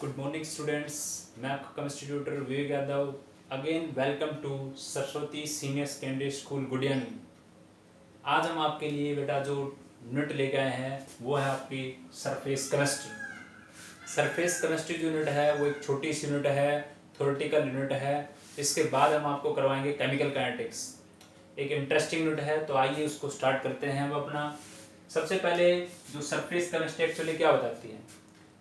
Good morning students, मैं आपका chemistry tutor Vivek Yadav. Again welcome to Saraswati senior secondary school Gudiyani. आज हम आपके लिए बेटा जो यूनिट लेके आए हैं वो है आपकी सरफेस केमिस्ट्री। सरफेस केमिस्ट्री जो यूनिट है वो एक छोटी सी यूनिट है, थ्योरेटिकल यूनिट है। इसके बाद हम आपको करवाएंगे केमिकल काइनेटिक्स, एक इंटरेस्टिंग यूनिट है। तो आइए उसको स्टार्ट करते हैं हम अपना। सबसे पहले जो सरफेस केमिस्ट्री एक्चुअली क्या बताती है।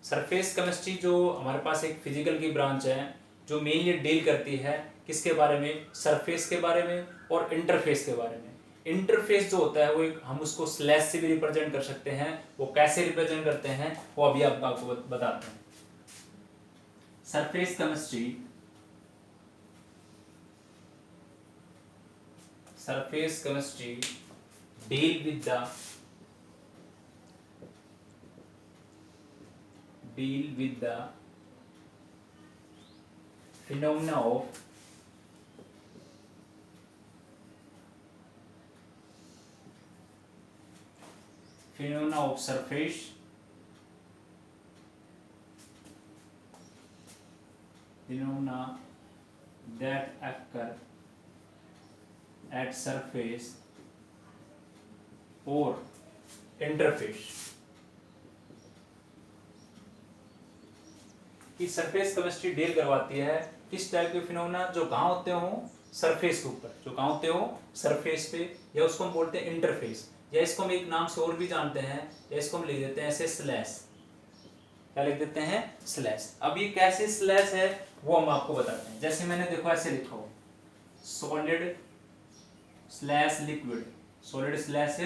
सरफेस केमिस्ट्री जो हमारे पास एक फिजिकल की ब्रांच है जो मेनली डील करती है किसके बारे में, सरफेस के बारे में और इंटरफेस के बारे में। इंटरफेस जो होता है वो एक हम उसको स्लैश से भी रिप्रेजेंट कर सकते हैं। वो कैसे रिप्रेजेंट करते हैं वो अभी आपको बताते हैं। Surface chemistry, surface chemistry deal with the phenomena of surface phenomena that occur at surface or interface। कि सरफेस केमिस्ट्री डील करवाती है किस टाइप के फिनोमेना जो कहाँ होते हो सरफेस के ऊपर, जो कहाँ होते हो सरफेस पे, या उसको हम बोलते हैं इंटरफेस, या इसको हम एक नाम से और भी जानते हैं, या इसको हम लिख देते हैं ऐसे स्लैश। क्या लिख देते हैं? स्लैश। अब ये कैसे स्लैश है वो हम आपको बताते हैं। जैसे मैंने देखो ऐसे लिखा हो, solid slash liquid, solid slash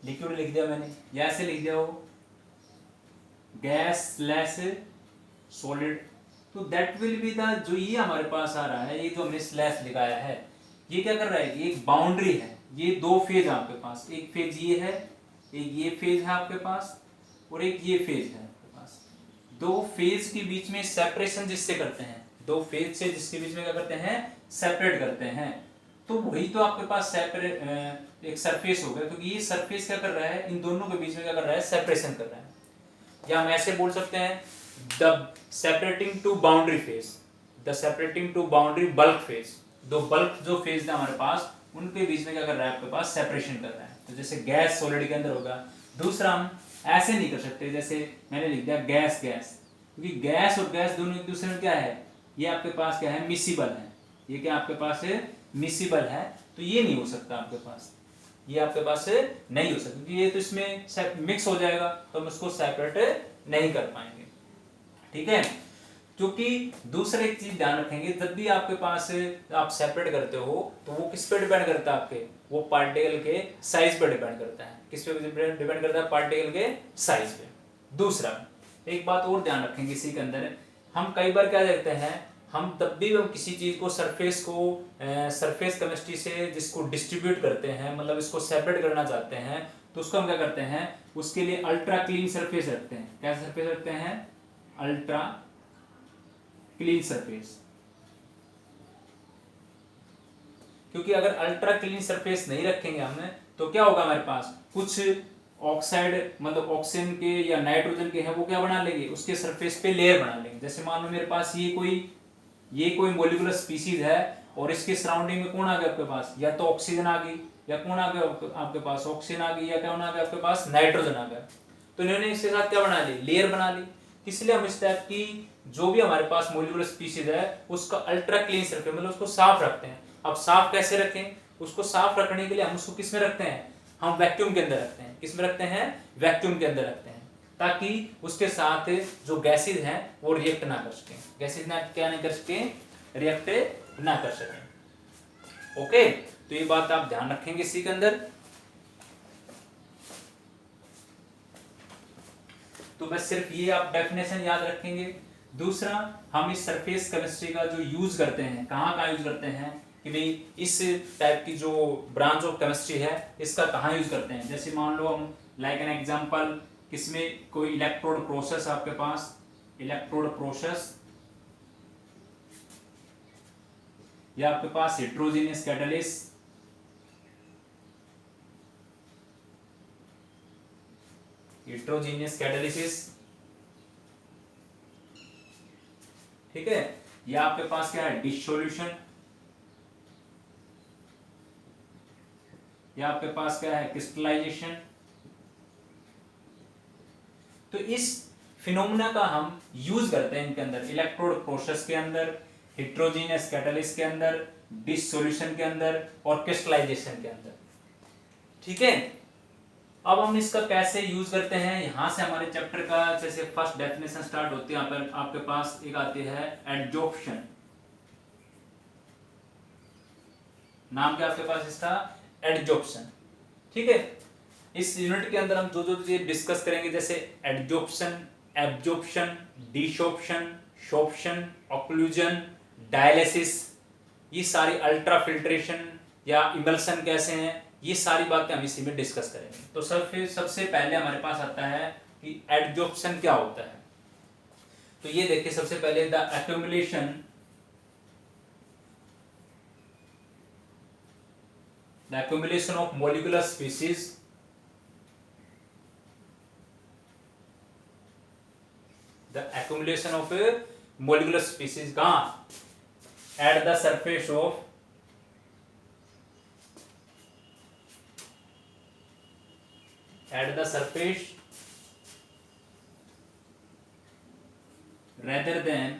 liquid लिख दिया मैंने, या ऐसे लिख दिया हो गैस स्लैश सॉलिड। तो दैट विल बी द, जो ये हमारे पास आ रहा है, ये जो हमने स्लैश लिखाया है, ये क्या कर रहा है, ये एक बाउंड्री है। ये दो फेज आपके पास, एक फेज ये है, एक ये फेज है आपके पास, और एक ये फेज है आपके पास। दो फेज के बीच में सेपरेशन जिससे करते हैं, दो फेज से जिसके बीच में क्या करते हैं, सेपरेट करते हैं। तो वही तो आपके पास सेपरेट एक सरफेस होगा, क्योंकि ये सरफेस क्या कर रहा है, इन दोनों के बीच में क्या कर रहा है, सेपरेशन कर रहा है। या हम ऐसे बोल सकते हैं the separating two boundary phase, the separating two boundary bulk phase. दो बल्क जो फेज है हमारे पास, उनके बीच में क्या कर रहा है, आपके पास सेपरेशन कर रहा है। तो जैसे गैस सॉलिड के अंदर होगा। दूसरा हम ऐसे नहीं कर सकते, जैसे मैंने लिख दिया गैस गैस, क्योंकि गैस और गैस दोनों एक दूसरे में क्या है, ये आपके पास क्या है, मिसिबल है। ये क्या आपके पास है, मिसिबल है। तो ये नहीं हो सकता आपके पास, ये आपके पास नहीं हो सकता, क्योंकि ये तो इसमें मिक्स हो जाएगा, तो हम इसको सेपरेट नहीं कर पाएंगे। ठीक है। क्योंकि दूसरे एक चीज ध्यान रखेंगे, जब भी आपके पास आप सेपरेट करते हो तो वो किस पे डिपेंड करता है, आपके वो पार्टिकल के साइज पे डिपेंड करता है। किस पे डिपेंड करता है, पार्टिकल के साइज पे। दूसरा एक बात और ध्यान रखेंगे इसी के अंदर, हम कई बार क्या देखते हैं, हम तब भी हम किसी चीज को सरफेस को सरफेस केमिस्ट्री से जिसको डिस्ट्रीब्यूट करते हैं, मतलब इसको सेपरेट करना चाहते हैं, तो उसको हम क्या करते हैं, उसके लिए अल्ट्रा क्लीन सरफेस रखते हैं। क्या सरफेस रखते हैं? Ultra clean surface. क्योंकि अगर अल्ट्रा क्लीन सरफेस नहीं रखेंगे हमने, तो क्या होगा, हमारे पास कुछ ऑक्साइड मतलब ऑक्सीजन के या नाइट्रोजन के हैं, वो क्या बना लेंगे, उसके सरफेस पे लेयर बना लेंगे। जैसे मान लो मेरे पास ये कोई मोलिकुलर स्पीसीज है, और इसके सराउंडिंग में कौन आ गया आपके पास, या तो ऑक्सीजन आ गई, या कौन आ गया आपके पास, ऑक्सीजन आ गई, या कौन आ गया आपके पास, नाइट्रोजन आ गया। तो इन्होंने इसके साथ क्या बना ली, लेयर बना ली। इसलिए हम इस टाइप की जो भी हमारे पास मोलिकुलर स्पीसीज है उसका अल्ट्रा क्लीन सरफेस, मतलब उसको साफ रखते हैं। अब साफ कैसे रखें, उसको साफ रखने के लिए हम उसको किस में रखते हैं, हम वैक्यूम के अंदर रखते हैं। किस में रखते हैं? वैक्यूम के अंदर रखते हैं, ताकि उसके साथ जो गैसेज हैं वो रिएक्ट ना कर सकें। गैसेज ना क्या नहीं कर सकें, रिएक्ट ना कर सकें। ओके, तो ये बात आप ध्यान रखेंगे इसी के अंदर। तो बस सिर्फ ये आप डेफिनेशन याद रखेंगे। दूसरा, हम इस सरफेस केमिस्ट्री का जो यूज करते हैं, कहाँ यूज करते हैं, कि भाई इस टाइप की जो ब्रांच ऑफ केमिस्ट्री है इसका कहाँ यूज करते हैं। जैसे मान लो हम लाइक एन एग्जांपल, किसमें कोई इलेक्ट्रोड प्रोसेस आपके पास, इलेक्ट्रोड प्रोसेस, या आपके पास हेट्रोजीनियस कैटलिस्ट, हेट्रोजीनियस कैटालिसिस, ठीक है। ये आपके पास क्या है, डिसोल्यूशन। ये आपके पास क्या है, क्रिस्टलाइजेशन। तो इस फिनोमेना का हम यूज करते हैं इनके अंदर, इलेक्ट्रोड प्रोसेस के अंदर, हेट्रोजीनियस कैटलिस्ट के अंदर, डिसोल्यूशन के अंदर और क्रिस्टलाइजेशन के अंदर। ठीक है। अब हम इसका कैसे यूज करते हैं, यहां से हमारे चैप्टर का जैसे फर्स्ट डेफिनेशन स्टार्ट होती है। यहाँ पर आपके पास एक आती है एडजॉर्प्शन। नाम क्या आपके पास इसका, एडजॉर्प्शन। ठीक है। इस यूनिट के अंदर हम जो जो चीजें डिस्कस करेंगे, जैसे adsorption, absorption, desorption, sorption, occlusion, dialysis, ये सारी अल्ट्रा फिल्ट्रेशन या इमल्सन कैसे हैं, ये सारी बातें हम इसी में डिस्कस करेंगे। तो सबसे पहले हमारे पास आता है कि एडजॉर्प्शन क्या होता है। तो ये देखिए, सबसे पहले the accumulation of molecular species कहाँ, at the surface of rather than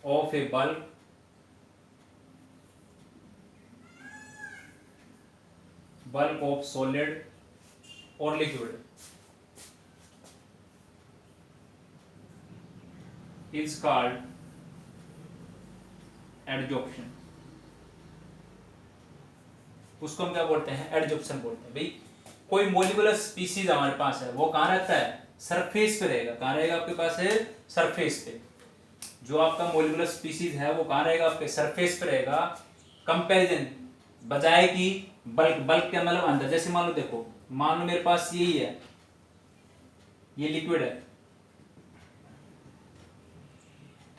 of a bulk of solid or liquid is called adsorption। उसको हम क्या बोलते हैं, एडजॉर्प्शन बोलते हैं। भाई कोई मोलिकुलर स्पीसीज हमारे पास है, वो कहाँ रहता है, सरफेस पे रहेगा। कहाँ रहेगा आपके पास है, सरफेस पे। जो आपका मोलिकुलर स्पीसीज है वो कहाँ रहेगा, आपके सरफेस पे रहेगा। कंपैरिजन बजाय कि बल्क क्या मतलब अंदर। जैसे मान लो, देखो मान लो मेरे पास यही है, ये लिक्विड है,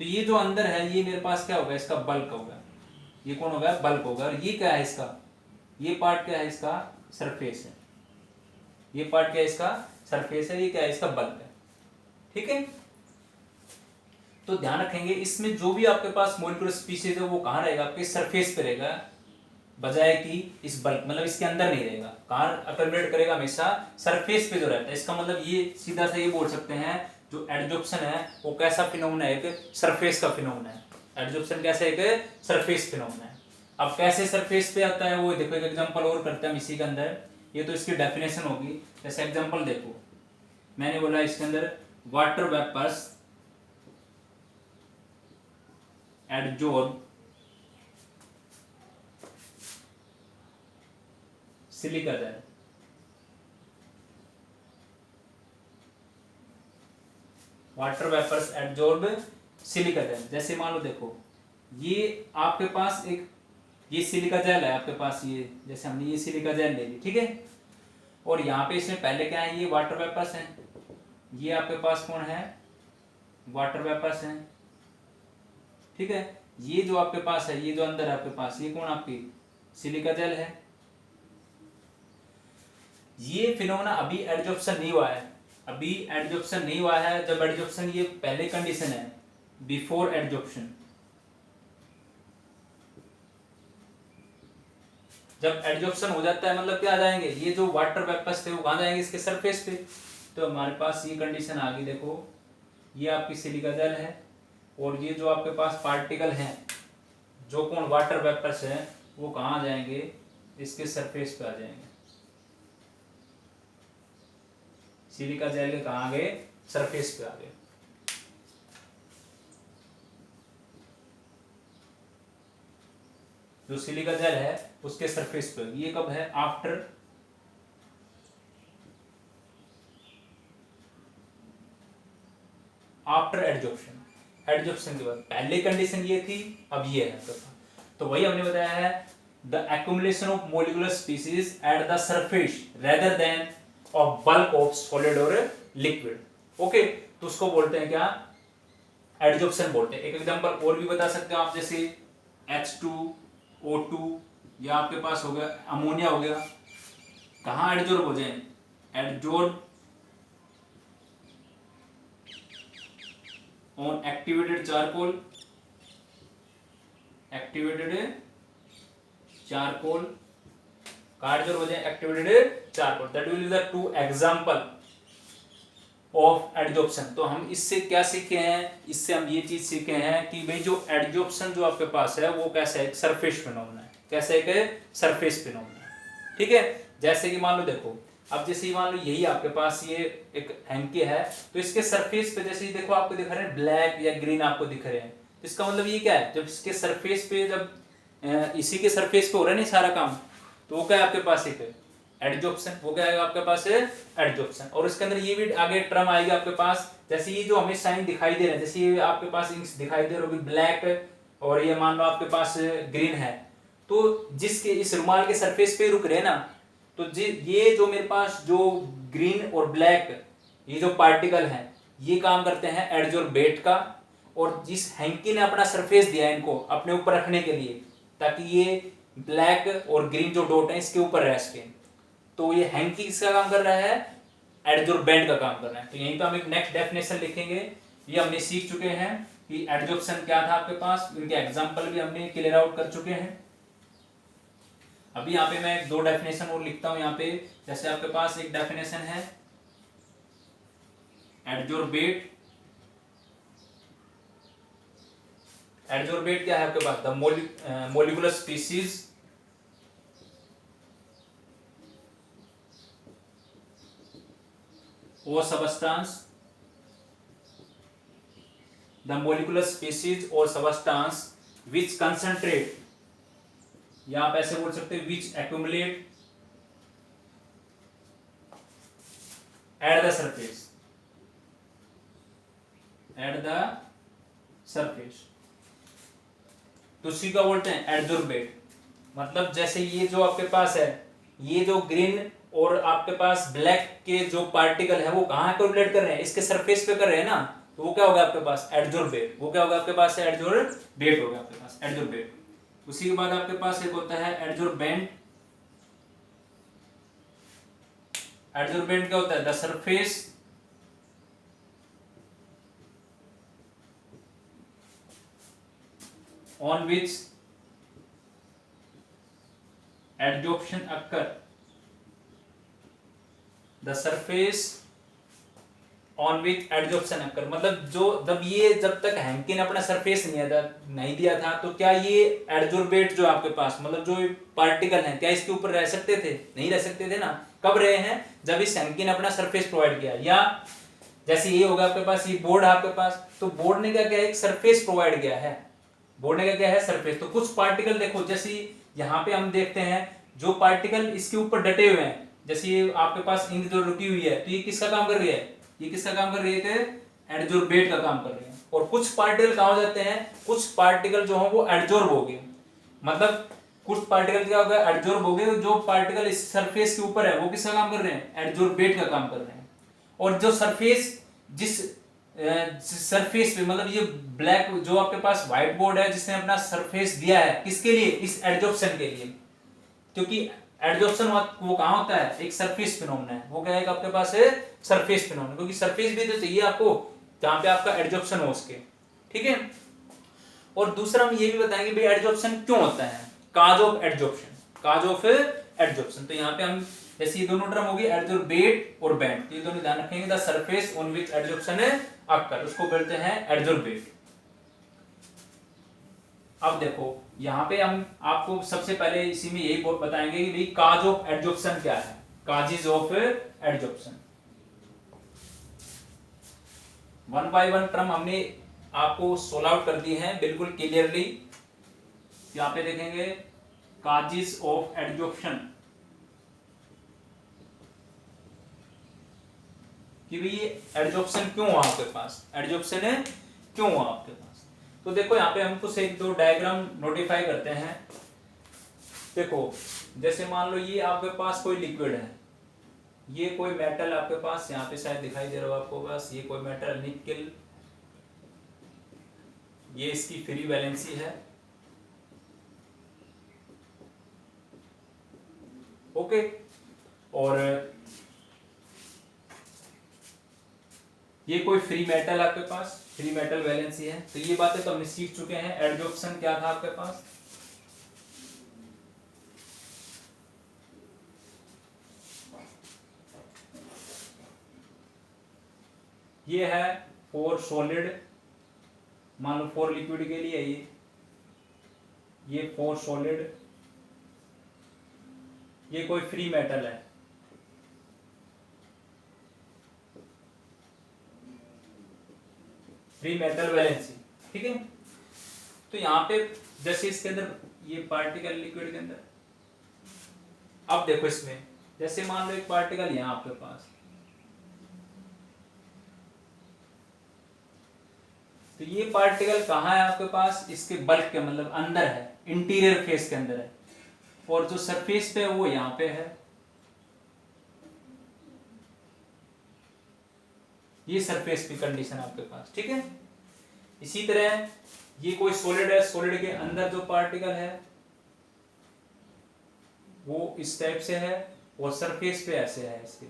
तो ये जो अंदर है ये मेरे पास क्या होगा, इसका बल्क होगा। ये कौन होगा, बल्क होगा। और ये क्या है इसका, ये पार्ट क्या है इसका, सरफेस है। ये पार्ट क्या है इसका, सरफेस है। ये क्या है, इसका बल्क है। ठीक है। तो ध्यान रखेंगे, इसमें जो भी आपके पास मोलिकुलर स्पीसीज है वो कहाँ रहेगा, आपके सरफेस पे रहेगा, बजाय कि इस बल्क मतलब इसके अंदर नहीं रहेगा। कहाँ अकलमेट करेगा, हमेशा सरफेस पे जो रहता है। इसका मतलब ये सीधा सा ये बोल सकते हैं, जो एडजॉर्प्शन है वो कैसा फिनोमेना है, एक सरफेस का फिनोमेना है। एडजॉर्प्शन कैसे, एक सरफेस फिनोमेना है। अब कैसे सरफेस पे आता है वो देखो, एक एग्जांपल और करते हैं हम इसी के अंदर। ये तो इसकी डेफिनेशन होगी। जैसे एग्जांपल देखो, मैंने बोला इसके अंदर water vapours adsorb silica gel. Water vapours adsorb silica gel. जैसे मान लो देखो, ये आपके पास एक ये सिलिका जेल है आपके पास, ये जैसे हमने ये सिलिका जेल ले ली, ठीक है। और यहाँ पे इसमें पहले क्या है, ये वाटर वेपर्स हैं। ये आपके पास कौन है, वाटर वेपर्स हैं। ठीक है। ये जो आपके पास है, ये जो अंदर है आपके पास, ये कौन आपकी सिलिका जेल है। ये फिनोमेना अभी एडजॉर्प्शन नहीं हुआ है, अभी एडजॉर्प्शन नहीं हुआ है। जब एडजॉर्प्शन, ये पहले कंडीशन है, बिफोर एडजॉर्प्शन। जब एडजॉर्प्शन हो जाता है मतलब क्या आ जाएंगे, ये जो वाटर वेपर्स थे वो कहाँ जाएंगे, इसके सरफेस पे। तो हमारे पास ये कंडीशन आ गई। देखो ये आपकी सिलिका जेल है, और ये जो आपके पास पार्टिकल हैं, जो कौन वाटर वेपर्स हैं, वो कहाँ जाएंगे, इसके सरफेस पे आ जाएंगे। सिलिका जेल के कहाँ गए, सरफेस पे आ गए। जो सिलिका जेल है उसके सरफेस पे। ये कब है, आफ्टर एडजॉर्प्शन। एडजॉर्प्शन के बाद पहले कंडीशन ये थी, अब ये है। तो वही हमने बताया है, the accumulation of molecular species at the surface rather than of bulk of solid और लिक्विड। ओके, तो उसको बोलते हैं क्या, एडजॉर्प्शन बोलते हैं। एक एग्जांपल और भी बता सकते हो आप, जैसे H2O2 ये आपके पास हो गया अमोनिया हो गया, कहाँ एडजॉर्ब हो जाए, adsorb on activated charcoal, activated charcoal, adsorb हो जाए activated charcoal, that will be the two example of adsorption. तो हम इससे क्या सीखे हैं, इससे हम ये चीज सीखे हैं कि भाई जो एडजॉर्प्शन जो आपके पास है वो कैसा है, एक सरफेस फिनोमेना है, कैसा एक सरफेस फिनोमेना है, ठीक है। जैसे कि मान लो देखो, अब जैसे मान लो यही आपके पास ये एक हैंकी है, तो इसके सरफेस पे जैसे देखो आपको दिख रहे हैं ब्लैक या ग्रीन आपको दिख रहे हैं, तो इसका मतलब ये क्या है, जब इसके सरफेस पे जब इसी के सरफेस पे हो रहा है नहीं सारा काम, तो वो क्या है आपके पास एक एडजॉर्प्शन, वो क्या है आपके पास है एडजॉर्प्शन। और इसके अंदर ये भी आगे टर्म आएगी आपके पास, जैसे ये जो हमें साइन दिखाई दे रहे हैं, जैसे ये आपके पास इंक्स दिखाई दे रही होगी ब्लैक और ये मान लो आपके पास ग्रीन है, तो जिसके इस रुमाल के सरफेस पे रुक रहे हैं ना, तो ये जो मेरे पास जो ग्रीन और ब्लैक ये जो पार्टिकल हैं ये काम करते हैं एडजॉर्बेट का, और जिस हैंकी ने अपना सरफेस दिया है इनको अपने ऊपर रखने के लिए, ताकि ये ब्लैक और ग्रीन जो डॉट है इसके ऊपर रह सके, तो ये हैंकी किसका काम कर रहा है, एडजॉर्बेंट का काम कर रहा है। तो यहीं पे हम एक नेक्स्ट डेफिनेशन लिखेंगे, ये हमने सीख चुके हैं कि एडजॉर्प्शन क्या था आपके पास, इनके एग्जांपल भी हमने क्लियर आउट कर चुके हैं। अभी यहाँ पे मैं दो डेफिनेशन और लिखता हूं यहाँ पे, जैसे आपके पास एक डेफिनेशन है एडजॉर्बेट, एडजॉर्बेट क्या है आपके पास, the molecular species or substance, the molecular species or substance which concentrate, या आप ऐसे बोल सकते हैं which accumulate at the surface, at the surface, तो उसी का बोलते हैं एडजॉर्बेट। मतलब जैसे ये जो आपके पास है, ये जो ग्रीन और आपके पास ब्लैक के जो पार्टिकल है वो कहाँ एक्यूमुलेट कर रहे हैं, इसके सरफेस पे कर रहे हैं ना, तो वो क्या होगा आपके पास एडजॉर्बेट, वो क्या होगा आपके पास एडजॉर्बेट होगा आपके पास एडजॉर्बेट। उसी के बाद आपके पास एक होता है एडजॉर्बेंट, एडजॉर्बेंट क्या होता है, the surface on which adsorption occur, the surface on which adsorption occur, मतलब जब तक हैंकी ने अपना सरफेस नहीं दिया था, तो क्या ये एडजॉर्बेट जो आपके पास मतलब जो पार्टिकल हैं क्या इसके ऊपर रह सकते थे, नहीं रह सकते थे ना। कब रहे हैं, जब इस हैंकी ने अपना सरफेस प्रोवाइड किया, या जैसे ये होगा आपके पास ये बोर्ड है आपके पास, तो बोर्ड ने क्या किया, एक सरफेस प्रोवाइड किया है, बोर्ड ने क्या किया है सरफेस। तो कुछ पार्टिकल देखो, जैसे यहाँ पे हम देखते हैं जो पार्टिकल इसके ऊपर डटे हुए हैं, जैसे ये आपके पास इंक जो रुकी हुई है, तो ये किसका काम कर रही है, ये किसका काम कर रही है कि एडजॉर्बेट का काम कर रही है। और कुछ पार्टिकल कहाँ हो जाते हैं, कुछ पार्टिकल जो है वो एडजॉर्ब हो गए, मतलब कुछ पार्टिकल क्या हो गया एडजॉर्ब हो गए, जो पार्टिकल इस सरफेस के ऊपर है वो किसका काम कर रहे हैं, एडजॉर्बेट का काम कर रहे हैं। और जो सरफेस जिस सरफेस पे मतलब ये ब्लैक जो आपके पास व्हाइट बोर्ड है जिसने अपना सरफेस दिया है किसके लिए, इस एडजॉर्प्शन के लिए, क्योंकि एडजॉर्प्शन वो कहाँ होता है, एक सरफेस फिनोमेना है, वो क्या है आपके पास है सरफेस फिनोमेना, क्योंकि सरफेस भी तो चाहिए आपको जहां पे आपका एडजॉर्प्शन हो उसके, ठीक है। और दूसरा हम ये भी बताएंगे भाई एडजॉर्प्शन क्यों होता है, cause of adsorption, cause of adsorption. तो यहाँ पे हम जैसे ये दोनों टर्म होगी एडजॉर्बेट और बेंड, ये दोनों ध्यान रखेंगे, the surface on which adsorption occur, उसको बोलते हैं एडजॉर्बेट। अब देखो यहाँ पे हम आपको सबसे पहले इसी में यही बताएंगे कि भाई काज ऑफ एडजॉर्प्शन क्या है, causes of adsorption. One by one term हमने आपको सोल्व आउट कर दिए हैं बिल्कुल क्लियरली। यहाँ पे देखेंगे काजेस ऑफ एडजॉर्प्शन, कि भाई ये एडजॉर्प्शन क्यों हुआ आपके पास, एडजॉर्प्शन है क्यों हुआ आपके पास। तो देखो यहाँ पे हम कुछ एक दो डायग्राम नोटिफाई करते हैं। देखो जैसे मान लो ये आपके पास कोई लिक्विड है, ये कोई मेटल आपके पास यहाँ पे शायद दिखाई दे रहा हो आपको, बस ये कोई मेटल निकेल, ये इसकी फ्री वैलेंसी है, ओके। और ये कोई फ्री मेटल आपके पास, फ्री मेटल वैलेंसी है। तो ये बातें तो हमने सीख चुके हैं। एडजॉर्प्शन क्या था आपके पास, ये है फॉर सॉलिड, मान लो फॉर लिक्विड के लिए ये फॉर सॉलिड, ये कोई फ्री मेटल है, फ्री मेटल वैलेंसी, ठीक है। तो यहां पे जैसे इसके अंदर ये पार्टिकल लिक्विड के अंदर, अब देखो इसमें जैसे मान लो एक पार्टिकल यहां आपके पास, तो ये पार्टिकल कहाँ है आपके पास, इसके बल्क के मतलब अंदर है, इंटीरियर फेस के अंदर है, और जो सरफेस पे है वो यहां पे है। ये सरफेस की कंडीशन आपके पास, ठीक है। इसी तरह ये कोई सॉलिड है, सॉलिड के अंदर जो पार्टिकल है वो इस टाइप से है, और सरफेस पे ऐसे है इसके।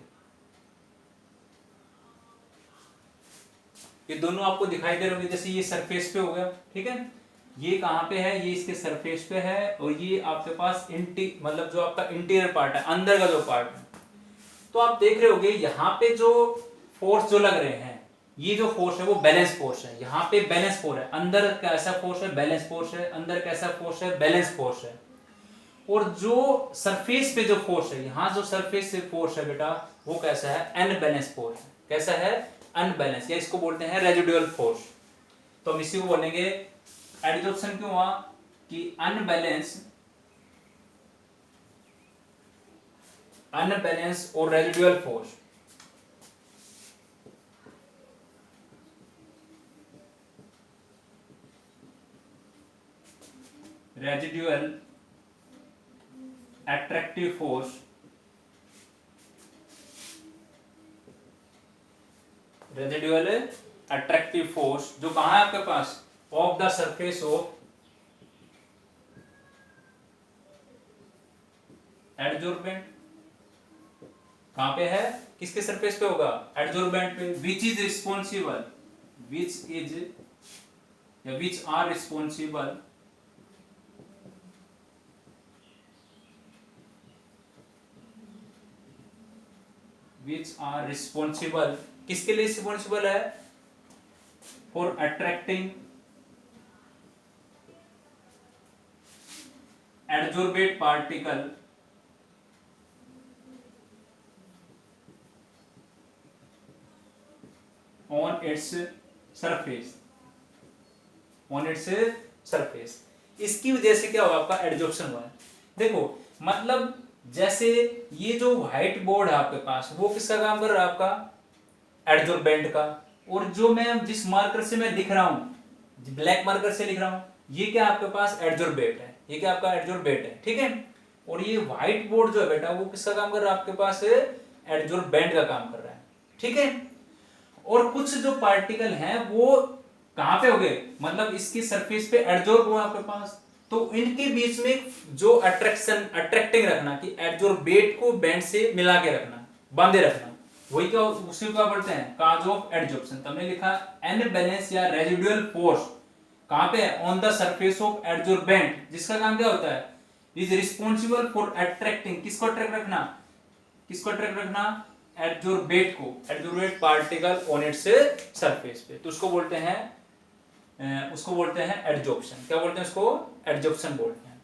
ये दोनों आपको दिखाई दे रहे होंगे, जैसे ये सरफेस पे हो गया, ठीक है। ये कहाँ पे है, ये इसके सरफेस पे है, और ये आपके पास मतलब जो आपका इंटीरियर पार्ट है, अंदर का जो पार्ट है। तो आप देख रहे होगे यहाँ पे जो फोर्स जो लग रहे हैं, ये जो फोर्स है वो बैलेंस फोर्स है। यहाँ पे बैलेंस फोर्स है, अंदर कैसा फोर्स है, बैलेंस फोर्स है, अंदर कैसा फोर्स है, बैलेंस फोर्स है। और जो सरफेस पे जो फोर्स है, यहाँ जो सरफेस से फोर्स है बेटा, वो कैसा है, अनबैलेंस फोर्स है। कैसा है, अनबैलेंस, या इसको बोलते हैं रेजिडुअल फोर्स। तो हम इसी को बोलेंगे, एडजॉर्प्शन क्यों हुआ कि अनबैलेंस और residual force. Residual attractive force, residual attractive force जो कहां है आपके पास, of the surface of adsorbent. कहां पे है, किसके सरफेस पे होगा, एडजॉर्बेंट पे। Which is responsible, which are responsible किसके लिए रिस्पॉन्सिबल है, for attracting adsorbate particle on its surface. इसकी वजह से क्या हुआ, आपका एडजॉर्प्शन हुआ है। देखो मतलब जैसे ये जो व्हाइट बोर्ड है आपके पास, वो किसका काम कर रहा है, आपका एडजॉर्बेंट का। और जो मैं जिस मार्कर से मैं लिख रहा हूं, ब्लैक मार्कर से लिख रहा हूं, ये क्या आपके पास एडजॉर्बेट है, ये क्या आपका एडजॉर्बेट है, ठीक है। और ये व्हाइट बोर्ड जो है बेटा, वो किसका काम कर रहा है, आपके पास एडजॉर्बेंट का काम कर रहा है, ठीक है। और कुछ जो पार्टिकल हैं वो कहां पे हो गए, मतलब इसकी सरफेस पे एडजॉर्ब हुआ आपके पास। तो इनके बीच में जो अट्रैक्टिंग रखना, कि एडजॉर्बेट को बैंड से मिला के रखना, बांधे रखना, वही क्या, उसी को क्या बोलते हैं, काज ऑफ एडजॉर्प्शन। तुमने लिखा अनबैलेंस या रेजिडुअल फोर्स कहां पे है, on the surface of adsorbent, जिसका काम क्या होता है, इज रिस्पॉन्सिबल फॉर अट्रैक्टिंग, किसको अट्रैक्ट रखना, adsorbate particle on its surface पे। तो उसको बोलते हैं एडजॉर्प्शन। क्या बोलते हैं उसको, एडजॉर्प्शन बोलते हैं।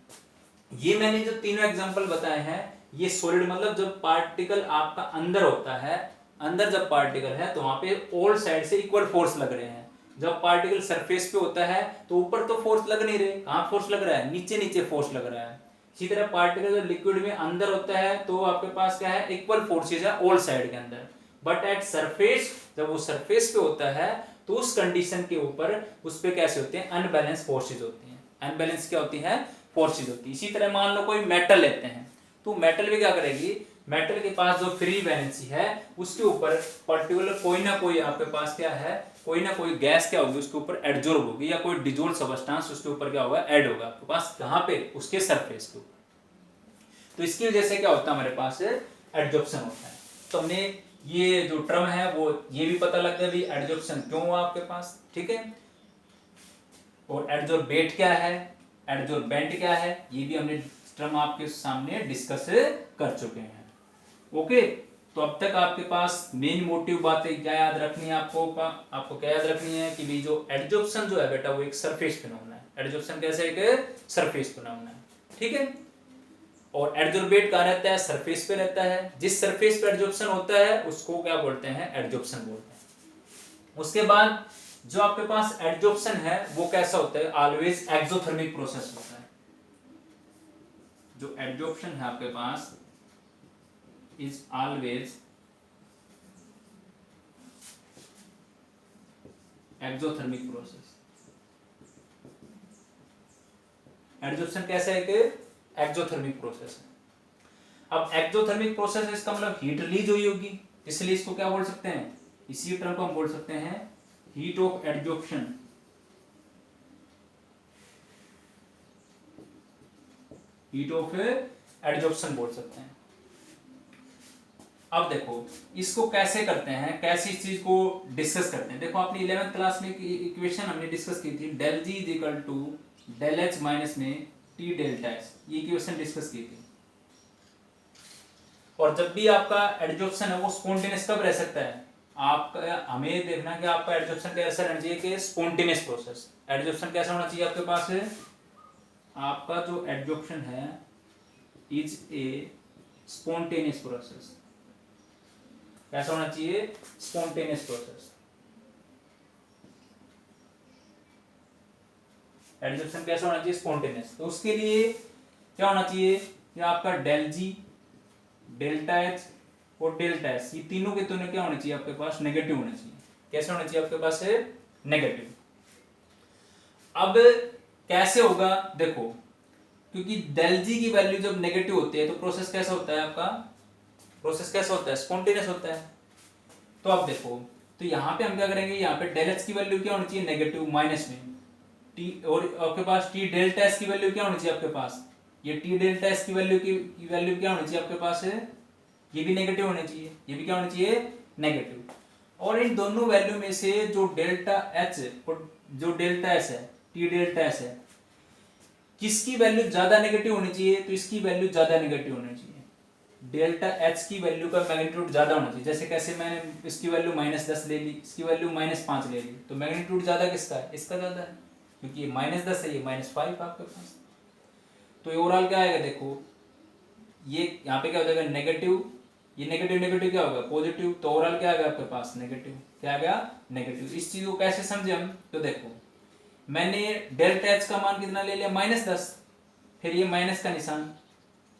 ये मैंने जो तीनों एग्जांपल बताए हैं, ये सॉलिड मतलब जब पार्टिकल आपका अंदर होता है, अंदर जब पार्टिकल है तो वहां पे ऑल साइड से इक्वल फोर्स लग रहे हैं। जब पार्टिकल सरफेस पे होता है तो ऊपर तो फोर्स लग नहीं रहे, कहां फोर्स लग रहा है, नीचे फोर्स लग रहा है। इसी तरह पार्टिकल जब लिक्विड में अंदर होता है तो आपके पास क्या है, इक्वल फोर्सेज है ऑल साइड के अंदर। बट एट सरफेस, जब वो सरफेस पे होता है तो उस कंडीशन के ऊपर उस पे कैसे होते हैं, अनबैलेंस फोर्सेज होती हैं। अनबैलेंस क्या होती है, फोर्सेज होती है। इसी तरह मान लो कोई मेटल लेते हैं, तो मेटल भी क्या करेगी, मेटल के पास जो फ्री वैलेंसी है उसके ऊपर पर्टिकुलर कोई ना कोई आपके पास क्या है, कोई ना कोई गैस क्या होगी उसके ऊपर एडजॉर्ब होगी, या कोई डिजोल्व सब्सटेंस उसके ऊपर क्या होगा, ऐड होगा आपके पास, कहां पे, उसके सरफेस के ऊपर। तो इसकी वजह से क्या होता है, हमारे पास एडजॉर्प्शन होता है। तो हमने ये जो टर्म है वो ये भी पता लग गया भी एडजॉर्प्शन क्यों हुआ आपके पास, ठीक है। और एडजॉर्बेट क्या है, एडजॉर्बेंट क्या है, ये भी हमने टर्म आपके सामने डिस्कस कर चुके हैं। ओके, तो अब तक आपके पास मेन मोटिव बातें क्या याद रखनी है आपको क्या याद रखनी है कि भी जो एडजॉर्प्शन जो है बेटा वो एक सरफेस फिनोमेना है। एडजॉर्प्शन कैसे एक सरफेस फिनोमेना है, ठीक है। और एडजॉर्बेट कहाँ रहता है, सरफेस पे रहता है। जिस सरफेस पे एडजॉर्प्शन होता है उसको क्या बोलते हैं, एडजॉर्प्शन बोलते हैं। उसके बाद जो आपके पास एडजॉर्प्शन है वो कैसा होता है, ऑलवेज एक्सोथर्मिक प्रोसेस होता है। जो एडजॉर्प्शन है आपके पास is always exothermic process. Adsorption कैसा है कि एक्सोथर्मिक प्रोसेस है। अब एक्सोथर्मिक प्रोसेस है इसका मतलब हीट रिलीज हुई होगी, इसलिए इसको क्या बोल सकते हैं, इसी टर्म को हम बोल सकते हैं heat of adsorption. Heat of adsorption बोल सकते हैं। अब देखो इसको कैसे करते हैं, कैसे इस चीज को डिस्कस करते हैं। देखो आपने 11th क्लास में इक्वेशन हमने डिस्कस की थी, del G is equal to del H minus में टी डेल्टा एच, ये इक्वेशन डिस्कस की थी। और जब भी आपका एडजॉर्प्शन है वो स्पॉन्टेनियस कब रह सकता है, आपका हमें देखना कि आपका एडजॉर्प्शन कैसा रहना चाहिए कि स्पॉन्टेनियस प्रोसेस। एडजॉर्प्शन कैसा होना चाहिए आपके पास है, आपका जो एडजॉर्प्शन है इज ए स्पॉन्टेनियस प्रोसेस। कैसा होना चाहिए, स्पॉन्टेनियस प्रोसेस। एडजॉर्प्शन कैसा होना चाहिए, स्पॉन्टेनियस। तो उसके लिए क्या होना चाहिए कि आपका डेल जी, डेल्टा एच और डेल्टा एच, ये तीनों के तीनों क्या होने चाहिए आपके पास, नेगेटिव होने चाहिए। कैसे होने चाहिए आपके पास है, नेगेटिव। अब कैसे होगा देखो, क्योंकि डेल जी की वैल्यू जब नेगेटिव होती है तो प्रोसेस कैसा होता है आपका, प्रोसेस कैसा होता है, स्पॉन्टेनियस होता है। तो अब देखो, तो यहाँ पे हम क्या करेंगे, यहाँ पे डेल एच की वैल्यू क्या होनी चाहिए, नेगेटिव माइनस में टी, और आपके पास टी डेल्टा एस की वैल्यू क्या होनी चाहिए आपके पास, ये टी डेल्टा एस की वैल्यू क्या होनी चाहिए आपके पास है, ये भी नेगेटिव होनी चाहिए, ये भी क्या होनी चाहिए, नेगेटिव। और इन दोनों वैल्यू में से जो डेल्टा एच और जो डेल्टा एस है, टी डेल्टा एस है, किसकी वैल्यू ज्यादा नेगेटिव होनी चाहिए, तो इसकी वैल्यू ज्यादा नेगेटिव होनी चाहिए। डेल्टा एच की वैल्यू का मैग्नीट्यूड ज्यादा होना चाहिए। जैसे कैसे मैंने इसकी वैल्यू -10 ले ली, इसकी वैल्यू -5 ले ली, तो मैग्नीट्यूड ज्यादा किसका है, इसका ज्यादा है, क्योंकि ये -10 है, ये -5 आपके पास। तो ओवरऑल क्या आएगा देखो, ये यहाँ पे क्या हो जाएगा, नेगेटिव, ये नेगेटिव नेगेटिव क्या होगा, पॉजिटिव। तो ओवरऑल क्या आ गया आपके पास, नेगेटिव। क्या आ गया, नेगेटिव। इस चीज को कैसे समझे हम, तो देखो मैंने डेल्टा एच का मान कितना ले लिया, -10, फिर ये माइनस का निशान,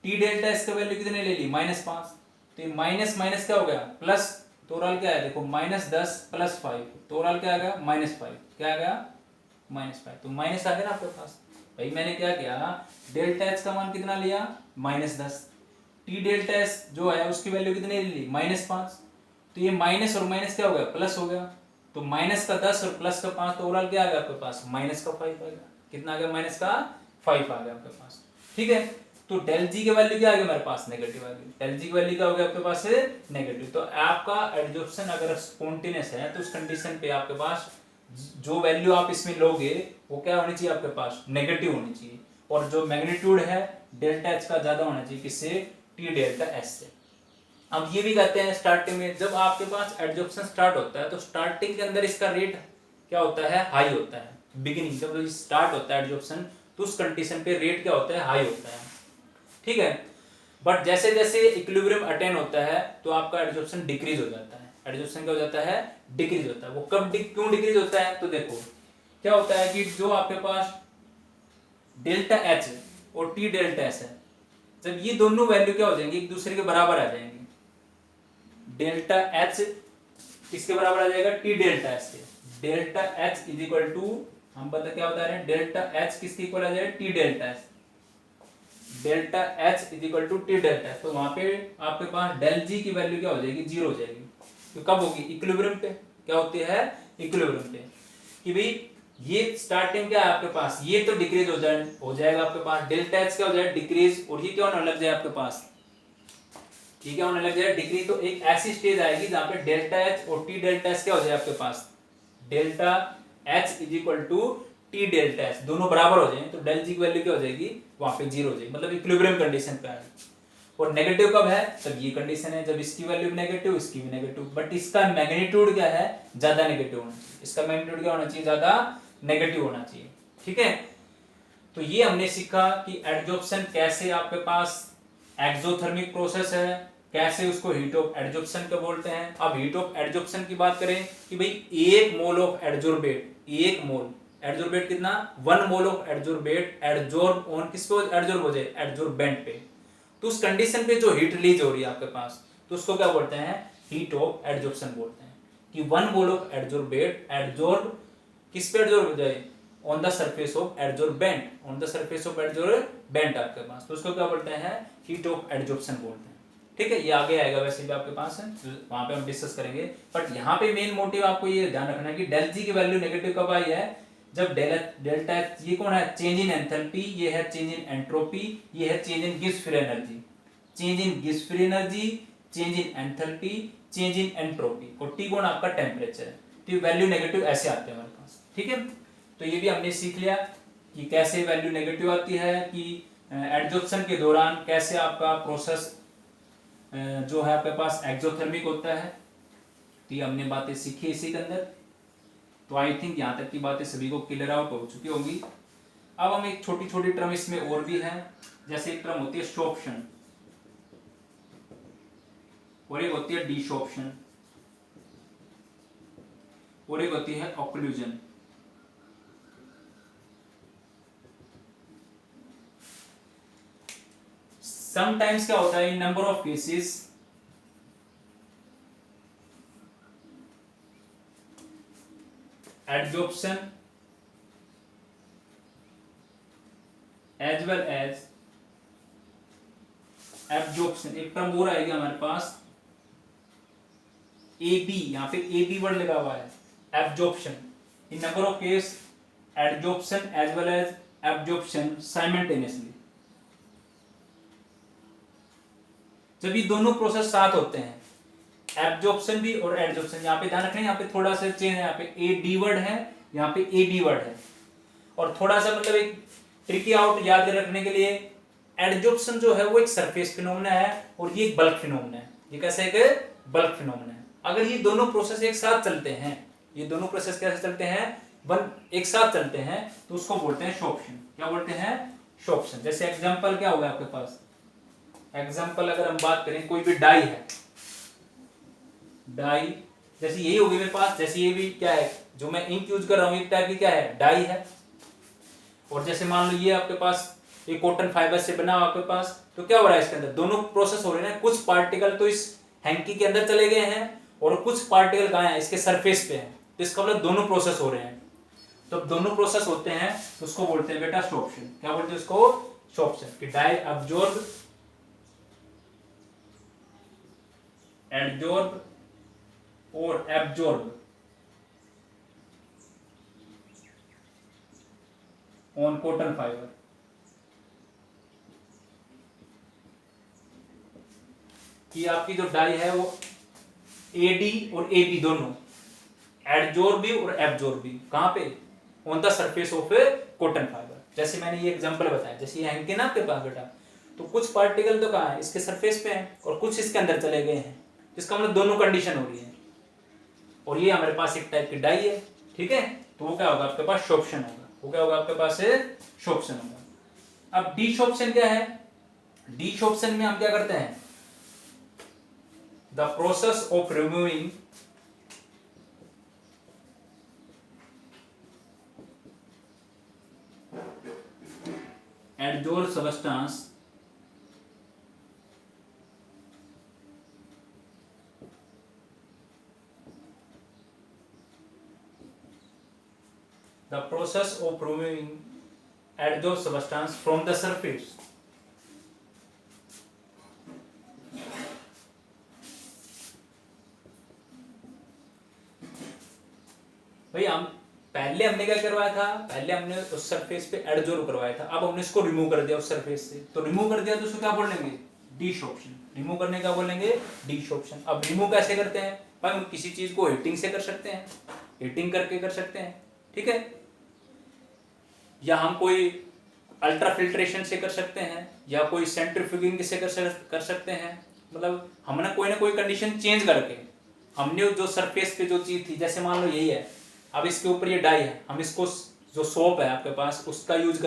टी डेल्टा एस का वैल्यू कितने ले ली, -5, तो ये माइनस माइनस क्या हो गया, प्लस। तो ओवरऑल क्या है देखो, -10 + 5, तो ओवरऑल क्या आ गया, -5। क्या आ गया, -5। तो माइनस आ गया ना आपके पास। भाई मैंने क्या किया, डेल्टा एच का मान कितना लिया, -10, टी डेल्टा एस जो है उसकी वैल्यू कितनी ले ली, -5, तो ये माइनस और माइनस क्या हो गया, प्लस हो गया। तो -10 और +5, तो ओवरऑल क्या आ गया आपके पास, -5 आ गया। कितना आ गया, -5 आ गया आपके पास, ठीक है। तो डेल जी की वैल्यू क्या आ गई हमारे पास, नेगेटिव आ गई। डेल जी की वैल्यू क्या हो गया आपके पास, नेगेटिव। तो आपका एडजॉर्प्शन अगर स्पॉन्टेनियस है तो उस कंडीशन पे आपके पास जो वैल्यू आप इसमें लोगे वो क्या होनी चाहिए आपके पास, नेगेटिव होनी चाहिए। और जो मैग्नीट्यूड है डेल्टा एच का ज्यादा होना चाहिए, किससे, टी डेल्टा एस से। अब ये भी कहते हैं स्टार्टिंग में जब आपके पास एडजॉर्प्शन स्टार्ट होता है तो स्टार्टिंग के अंदर इसका रेट क्या होता है, हाई होता है। बिगिनिंग जब स्टार्ट होता है एडजॉर्प्शन तो उस कंडीशन पे रेट क्या होता है, हाई होता है, ठीक है। बट जैसे जैसे इक्विलिब्रियम अटेन होता है तो आपका एडजॉर्प्शन डिक्रीज हो जाता है। एडजॉर्प्शन क्या हो जाता है, डिक्रीज होता है। वो कब क्यों डिक्रीज होता है, तो देखो क्या होता है कि जो आपके पास डेल्टा एच और टी डेल्टा एस है, जब ये दोनों वैल्यू क्या हो जाएंगे, एक दूसरे के बराबर आ जाएंगे। डेल्टा एच किसके बराबर आ जाएगा, टी डेल्टा एस के। Delta H is equal to, हम क्या बता रहे हैं, डेल्टा एच किसके इक्वल आ जाएगा, T delta S. Delta H is equal to T delta S. तो वहां पे आपके पास डेल जी की वैल्यू क्या हो जाएगी, 0 हो जाएगी। तो कब होगी, इक्विलिब्रियम पे। क्या होती है, इक्विलिब्रियम पे, कि भाई ये स्टार्टिंग क्या है आपके पास, ये तो डिक्रीज हो जाएगा आपके पास, डेल्टा एच क्या हो जाएगा डिक्रीज, और ये क्या होने लग जाए आपके पास, ये क्या होने लग जाए डिक्रीज। तो एक ऐसी स्टेज आएगी जहां पे डेल्टा एच और टी डेल्टा एच क्या हो जाए आपके पास, delta H is equal to T delta H, दोनों बराबर हो जाए तो डेल जी की वैल्यू क्या हो जाएगी वहां पे जीरो हो जाएगी, मतलब इक्विलिब्रियम कंडीशन पे आएगी। और नेगेटिव कब है, तब ये कंडीशन है जब इसकी वैल्यू भी नेगेटिव इसकी भी नेगेटिव, बट इसका मैग्नीट्यूड क्या है ज्यादा नेगेटिव होना चाहिए, इसका मैग्नीट्यूड क्या होना चाहिए ज्यादा नेगेटिव होना चाहिए। ठीक है, तो ये हमने सीखा कि एडजॉर्प्शन कैसे आपके पास एक्सोथर्मिक प्रोसेस है, कैसे उसको हीट ऑफ एडजॉर्प्शन के बोलते हैं। अब हीट ऑफ एडजॉर्प्शन की बात करें कि भाई एक मोल ऑफ एडजॉर्बेट, एक मोल एडजॉर्बेट कितना, 1 mole of adsorbate adsorb on किस पे एडजॉर्ब हो जाए, एडजॉर्बेंट पे, तो उस कंडीशन पे जो हीट रिलीज हो रही है आपके पास तो उसको क्या बोलते हैं, हीट ऑफ एडजॉर्प्शन बोलते हैं। कि 1 मोल ऑफ एडजॉर्बेट एडजॉर्ब किस पे एडजॉर्ब हो जाए, on the surface of adsorbent, on the surface of adsorbent आपके पास, तो उसको क्या बोलते हैं, हीट ऑफ एडजॉर्प्शन बोलते हैं। ठीक है, ये आगे आएगा वैसे भी आपके पास है, वहां पे हम डिस्कस करेंगे, बट यहाँ पे मेन मोटिव आपको ये ध्यान रखना है कि डेल जी की वैल्यू नेगेटिव कब आई है, जब डेल्टा ये कौन है, चेंज इन एंथैल्पी, ये है चेंज इन एंट्रोपी, ये है change in Gibbs free energy, change in Gibbs free energy, change in enthalpy, change in entropy, और टी कौन आपका टेम्परेचर है, तो वैल्यू नेगेटिव ऐसे आते हैं हमारे पास। ठीक है, तो ये भी हमने सीख लिया कि कैसे वैल्यू नेगेटिव आती है, कि एडजॉर्प्शन के दौरान कैसे आपका प्रोसेस जो है आपके पास एक्सोथर्मिक होता है, तो ये हमने बातें सीखी इसी के अंदर। तो आई थिंक यहाँ तक की बातें सभी को क्लियर आउट हो चुकी होंगी। अब हम एक छोटी छोटी टर्म इसमें और भी है, जैसे एक टर्म होती है शॉर्प्शन और एक होती है डिशॉर्प्शन और एक होती है ऑक्लूजन। समटाइम्स क्या होता है, in number of cases adsorption as well as absorption, एक टर्म और आएगी हमारे पास ए बी, यहां पे ए बी वर्ड लगा हुआ है, absorption, in number of case adsorption as well as absorption simultaneously. जब ये दोनों प्रोसेस साथ होते हैं, एब्जॉर्प्शन भी और एडजॉर्प्शन, यहाँ पे ध्यान रखना, यहाँ पे थोड़ा सा चेंज है, यहाँ पे ए डी वर्ड है, यहाँ पे ए बी वर्ड है, और थोड़ा सा मतलब एक ट्रिकी आउट याद रखने के लिए, एडजॉर्प्शन जो है वो एक सरफेस फिनोमेना है और ये एक बल्क फिनोमेना है। ये कैसे एक बल्क फिनोमेना है। अगर ये दोनों प्रोसेस एक साथ चलते हैं, ये दोनों प्रोसेस कैसे चलते हैं, एक साथ चलते हैं, तो उसको बोलते हैं शॉर्प्शन। क्या बोलते हैं, शॉर्प्शन। जैसे एग्जांपल क्या होगा आपके पास, एग्जांपल अगर हम बात करें, कोई भी डाई है, डाई जैसे यही होगी मेरे पास, जैसे ये भी क्या है जो मैं इंक यूज कर रहा हूं, एक टाइप की क्या है, डाई है। और जैसे मान लो ये आपके पास एक कॉटन फाइबर से बना हुआ आपके पास, तो क्या हो रहा है इसके अंदर, दोनों प्रोसेस हो रहे हैं। कुछ पार्टिकल तो इस हैंकी के अंदर चले गए हैं और कुछ पार्टिकल कहाँ हैं, इसके सरफेस पे हैं, तो इसका मतलब दोनों प्रोसेस हो रहे हैं। तो दोनों प्रोसेस होते हैं तो उसको बोलते हैं बेटा शॉर्प्शन। क्या बोलते हैं उसको, शॉर्प्शन। कि डाई अब्जॉर्ब एडजॉर्ब और एब्जॉर्ब ऑन कॉटन फाइबर। कि आपकी जो डाई है वो एडी और एबी दोनों, एडजॉर्ब भी और एब्जॉर्ब भी, कहां पे, on the surface of A cotton fibre. जैसे मैंने ये एग्जांपल बताया, जैसे ये हैंकी ना आपके पास बेटा, तो कुछ पार्टिकल तो कहां है, इसके सरफेस पे हैं और कुछ इसके अंदर चले गए हैं, इसका मतलब दोनों कंडीशन हो रही है। और ये हमारे पास एक टाइप की डाई है, ठीक है, तो वो क्या होगा आपके पास, शॉर्प्शन होगा। वो क्या होगा आपके पास, शॉर्प्शन होगा। अब डिशॉर्प्शन क्या है, डिशॉर्प्शन में हम क्या करते हैं, the process of removing adsorbed substance the process of removing adsorbed substance from the surface। भाई हम पहले हमने क्या करवाया था, पहले हमने उस सरफेस पे एडजॉर्ब करवाया था, अब हमने इसको रिमूव कर दिया उस सरफेस से, तो रिमूव कर दिया तो उसको क्या बोलेंगे, डिसॉर्प्शन। रिमूव करने का बोलेंगे डिसॉर्प्शन। अब रिमूव कैसे करते हैं भाई, हम किसी चीज को हीटिंग से कर सकते हैं, हीटिंग करके कर सकते हैं, ठीक है, या हम कोई अल्ट्रा फिल्ट्रेशन से कर सकते हैं, या कोई सेंट्रीफ्यूगिंग से कर सकते हैं। मतलब हमने कोई ना कोई कंडीशन चेंज करके हमने जो सरफेस पे जो चीज थी, जैसे मान लो यही है, अब इसके ऊपर ये डाई है, हम इसको जो सोप है आपके पास उसका यूज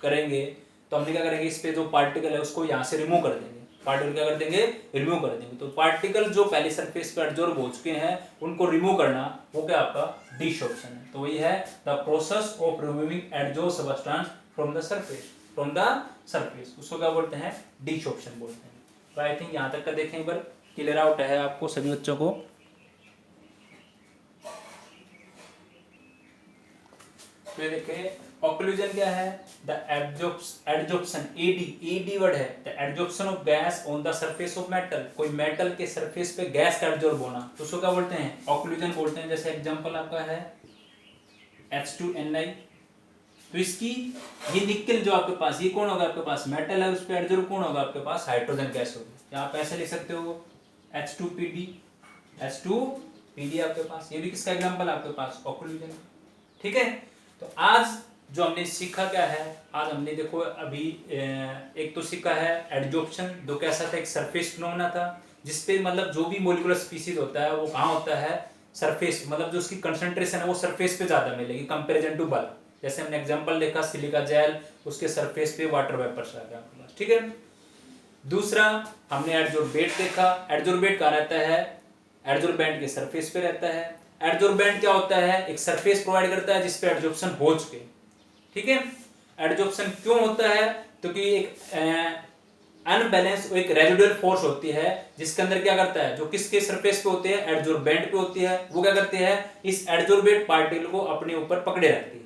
करेंगे, तो हमने क्या करेंगे, इस पे जो पार्टिकल है उसको यहाँ से रिमूव कर देंगे। पार्टिकल क्या कर देंगे, रिमूव कर देंगे। तो पार्टिकल जो पहले सरफेस पे एडजॉर्ब हो चुके हैं उनको रिमूव करना, वो क्या आपका डिसॉर्प्शन है। तो वही है the process of removing adsorb substance from the surface, उसको क्या बोलते हैं, डिसॉर्प्शन बोलते हैं। तो आई थिंक यहाँ तक का देखें एक बार, क्लियर आउट है आपको सभी बच्चों को। तो देखें ऑक्लूजन क्या है, द एडजॉर्प्शन, एडी वर्ड है, the adsorption of gas on the surface of metal, कोई मेटल के सरफेस पे गैस का एडजॉर्ब होना, तो उसको क्या बोलते हैं, ऑक्लूजन बोलते हैं। जैसे एग्जांपल आपका है H2Ni, तो इसकी ये निकल जो आपके पास, ये कौन होगा आपके पास, मेटल है, उस पर एडजॉर्ब कौन होगा आपके पास, हाइड्रोजन गैस होगी, या आप ऐसे लिख सकते हो H2Pd, H2Pd आपके पास, ये भी किसका एग्जांपल आपके पास, ऑक्लूजन, ठीक है। तो आज जो हमने सीखा क्या है, आज हमने देखो अभी एक तो सीखा है एडजॉर्प्शन, जो कैसा था, एक सरफेस फिनोमेना था, जिसपे मतलब जो भी मोलिकुलर स्पीसीज होता है वो कहाँ होता है, सरफेस, मतलब जो उसकी कंसंट्रेशन है वो सरफेस पे ज्यादा मिलेगी कंपेरिजन टू बल्क। जैसे हमने एग्जांपल देखा सिलिका जेल, उसके सरफेस पे वाटर वेपर्स आ गया आपके पास, ठीक है। दूसरा हमने एडजॉर्बेट देखा, एडजॉर्बेट कहाँ रहता है, एडजॉर्बेंट के सरफेस पे रहता है। एडजॉर्बेंट क्या होता है, एक सरफेस प्रोवाइड करता है जिसपे एडजॉर्प्शन हो चुके, ठीक है। एडजॉर्प्शन क्यों होता है, क्योंकि एक अनबैलेंस एक रेजिडुअल फोर्स होती है जिसके अंदर क्या करता है, जो किसके सरफेस पे होती है, एडजॉर्बेंट पे होती है, वो क्या करती है, इस एडजॉर्बेट पार्टिकल को अपने ऊपर पकड़े रखती है।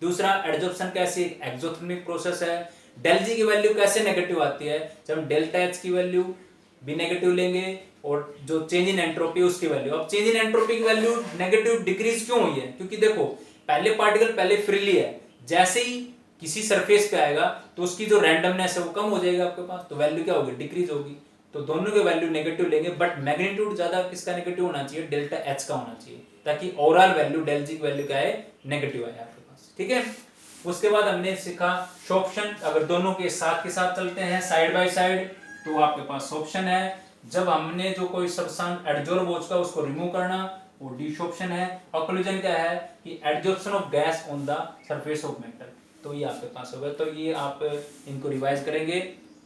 दूसरा एडजॉर्प्शन कैसे, एक्सोथर्मिक प्रोसेस है। डेल जी की वैल्यू कैसे नेगेटिव आती है, जब हम डेल्टा एच की वैल्यू भी नेगेटिव लेंगे और जो चेंज इन एंट्रोपी उसकी वैल्यू, अब चेंज इन एंट्रोपी की वैल्यू नेगेटिव डिक्रीज क्यों हुई है, क्योंकि देखो पहले पार्टिकल पहले फ्रीली है, जैसे ही किसी सरफेस पे आएगा तो उसकी जो रैंडमनेस है वो कम हो जाएगी आपके पास, तो वैल्यू क्या होगी, डिक्रीज होगी। तो दोनों के वैल्यू नेगेटिव लेंगे, बट मैग्नीट्यूड ज्यादा किसका नेगेटिव होना चाहिए, डेल्टा एच का होना चाहिए, ताकि ओवरऑल वैल्यू डेल जी की वैल्यू क्या है, नेगेटिव आए आपके पास, ठीक है। उसके बाद हमने सीखा सोर्प्शन, अगर दोनों के साथ चलते हैं साइड बाय साइड तो आपके पास सोर्प्शन है। जब हमने जो कोई सब्सटेंस एडजॉर्ब हो चुका उसको रिमूव करना, वो डिसॉर्प्शन है। ऑक्लूजन क्या है, कि adsorption of gas on the surface of metal, तो ये आपके पास होगा। तो ये आप इनको रिवाइज करेंगे।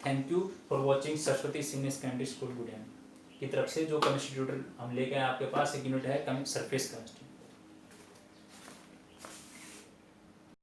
Thank you for watching Saraswati senior secondary school गुड़िया की तरफ से जो केमिस्ट्री ट्यूटर हम लेके आए आपके पास, एक यूनिट है सरफेस केमिस्ट्री।